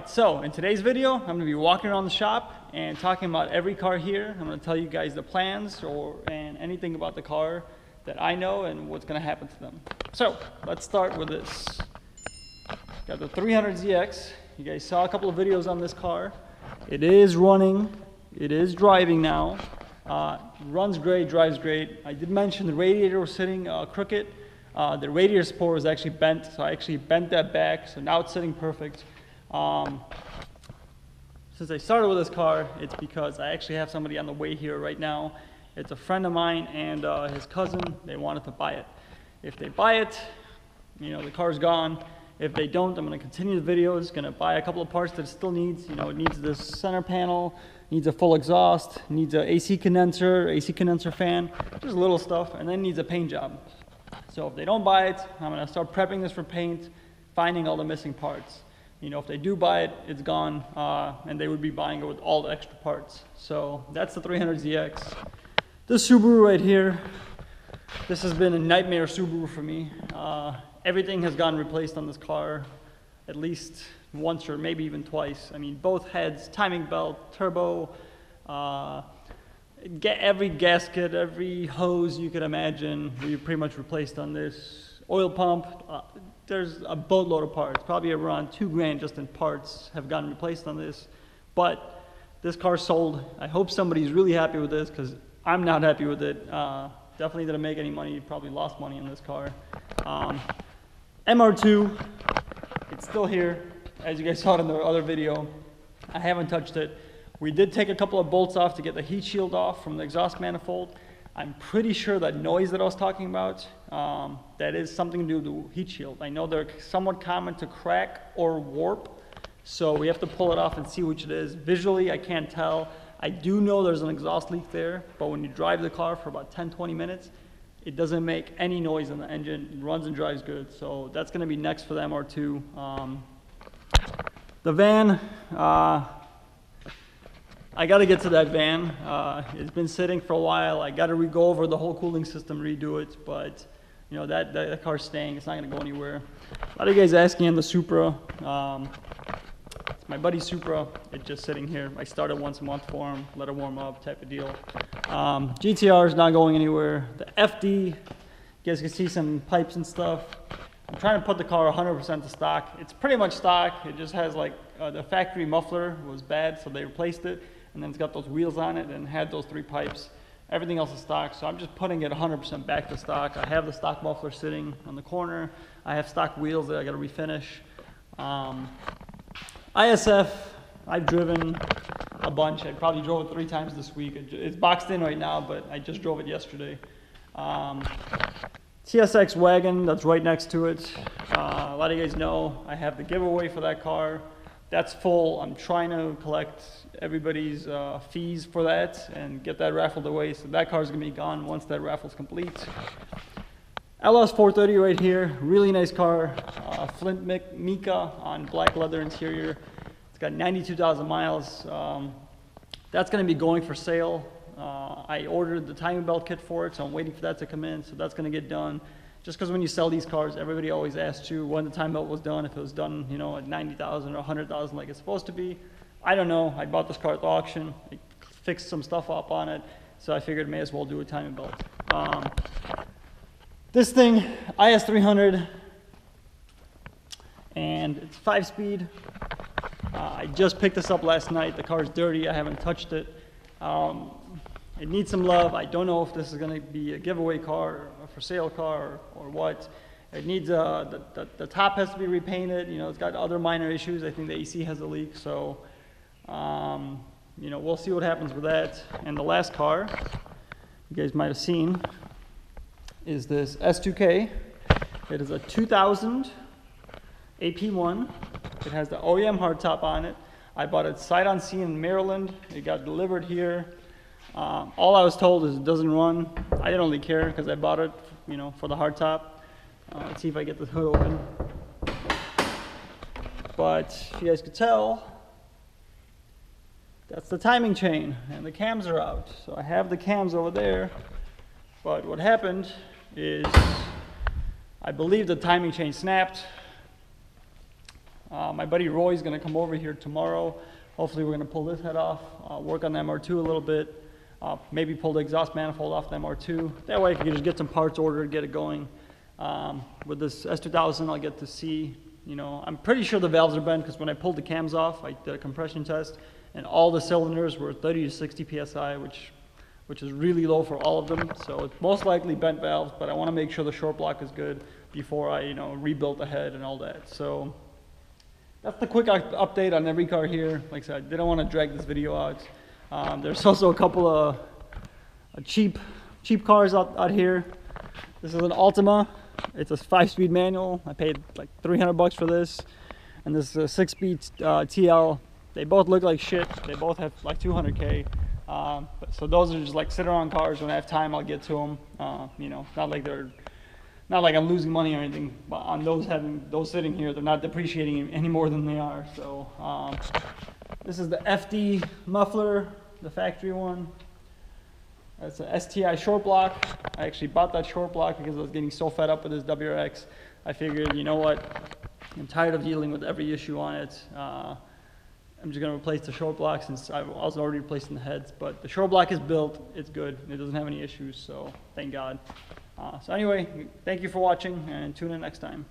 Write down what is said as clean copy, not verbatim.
Alright, so in today's video, I'm going to be walking around the shop and talking about every car here. I'm going to tell you guys the plans and anything about the car that I know and what's going to happen to them. So, let's start with this. Got the 300ZX. You guys saw a couple of videos on this car. It is running. It is driving now. Runs great, drives great. I did mention the radiator was sitting crooked. The radiator support was actually bent, so I actually bent that back, so now it's sitting perfect. Since I started with this car, it's because I actually have somebody on the way here right now. It's a friend of mine and his cousin. They wanted to buy it. If they buy it, you know, the car's gone. If they don't, I'm going to continue the video. It's going to buy a couple of parts that it still needs. You know, it needs this center panel, needs a full exhaust, needs an AC condenser fan, just little stuff, and then needs a paint job. So if they don't buy it, I'm going to start prepping this for paint, finding all the missing parts. You know, if they do buy it, it's gone, and they would be buying it with all the extra parts. So that's the 300ZX. This Subaru right here, this has been a nightmare Subaru for me. Everything has gotten replaced on this car at least once or maybe even twice. I mean, both heads, timing belt, turbo, every gasket, every hose you could imagine, we pretty much replaced on this. Oil pump, there's a boatload of parts, probably around $2 grand just in parts have gotten replaced on this. But this car sold. I hope somebody's really happy with this because I'm not happy with it. Definitely didn't make any money, probably lost money on this car. MR2, it's still here. As you guys saw it in the other video, I haven't touched it. We did take a couple of bolts off to get the heat shield off from the exhaust manifold. I'm pretty sure that noise that I was talking about, that is something to do with the heat shield. I know they're somewhat common to crack or warp, so we have to pull it off and see which it is. Visually, I can't tell. I do know there's an exhaust leak there, but when you drive the car for about 10-20 minutes, it doesn't make any noise in the engine. It runs and drives good, so that's going to be next for the MR2. The van, I got to get to that van. It's been sitting for a while. I got to go over the whole cooling system, redo it, but you know, that car's staying. It's not going to go anywhere. A lot of you guys asking on the Supra. It's my buddy's Supra. It's just sitting here. I start it once a month for him, let it warm up type of deal. GTR is not going anywhere. The FD, you guys can see some pipes and stuff. I'm trying to put the car 100% to stock. It's pretty much stock. It just has like, the factory muffler was bad, so they replaced it. And then it's got those wheels on it and had those 3 pipes. Everything else is stock, so I'm just putting it 100% back to stock. I have the stock muffler sitting on the corner. I have stock wheels that I gotta refinish. ISF, I've driven a bunch. I probably drove it 3 times this week. It's boxed in right now, but I just drove it yesterday. Csx Wagon, that's right next to it. A lot of you guys know I have the giveaway for that car. That's full. I'm trying to collect everybody's fees for that and get that raffled away. So that car's gonna be gone once that raffle's complete. LS 430 right here, really nice car. Flint Mica on black leather interior. It's got 92,000 miles. That's gonna be going for sale. I ordered the timing belt kit for it, so I'm waiting for that to come in. So that's gonna get done. Just because when you sell these cars, everybody always asks you when the time belt was done, if it was done, you know, at 90,000 or 100,000 like it's supposed to be. I don't know. I bought this car at the auction. I fixed some stuff up on it, so I figured I may as well do a timing belt. This thing, IS 300, and it's 5-speed. I just picked this up last night. The car's dirty. I haven't touched it. It needs some love. I don't know if this is going to be a giveaway car, or for sale car, or what. It needs the top has to be repainted. You know, it's got other minor issues. I think the AC has a leak, so you know, we'll see what happens with that. And the last car you guys might have seen is this S2K. It is a 2000 AP1. It has the OEM hardtop on it. I bought it sight unseen in Maryland. It got delivered here. All I was told is it doesn't run. I didn't really care because I bought it, you know, for the hardtop. Let's see if I get the hood open. But if you guys could tell, that's the timing chain, and the cams are out. So I have the cams over there. But what happened is, I believe the timing chain snapped. My buddy Roy's gonna come over here tomorrow. Hopefully we're gonna pull this head off, work on the MR2 a little bit, maybe pull the exhaust manifold off the MR2. That way I can just get some parts ordered, get it going. With this S2000, I'll get to see, you know, I'm pretty sure the valves are bent because when I pulled the cams off, I did a compression test, and all the cylinders were 30 to 60 PSI, which is really low for all of them. So it's most likely bent valves, but I want to make sure the short block is good before I, you know, rebuild the head and all that. So that's the quick update on every car here. Like I said, I didn't want to drag this video out. There's also a couple of cheap cars out here. This is an Altima. It's a 5-speed manual. I paid like $300 for this. And this is a 6-speed TL. They both look like shit. They both have like 200K. So those are just like sit around cars. When I have time, I'll get to them. You know, not like I'm losing money or anything. But on those sitting here, they're not depreciating any more than they are. So this is the FD muffler, the factory one. That's a STI short block. I actually bought that short block because I was getting so fed up with this WRX. I figured, you know what? I'm tired of dealing with every issue on it. I'm just gonna replace the short block since I was already replacing the heads. But the short block is built, it's good, it doesn't have any issues, so thank God. So anyway, thank you for watching and tune in next time.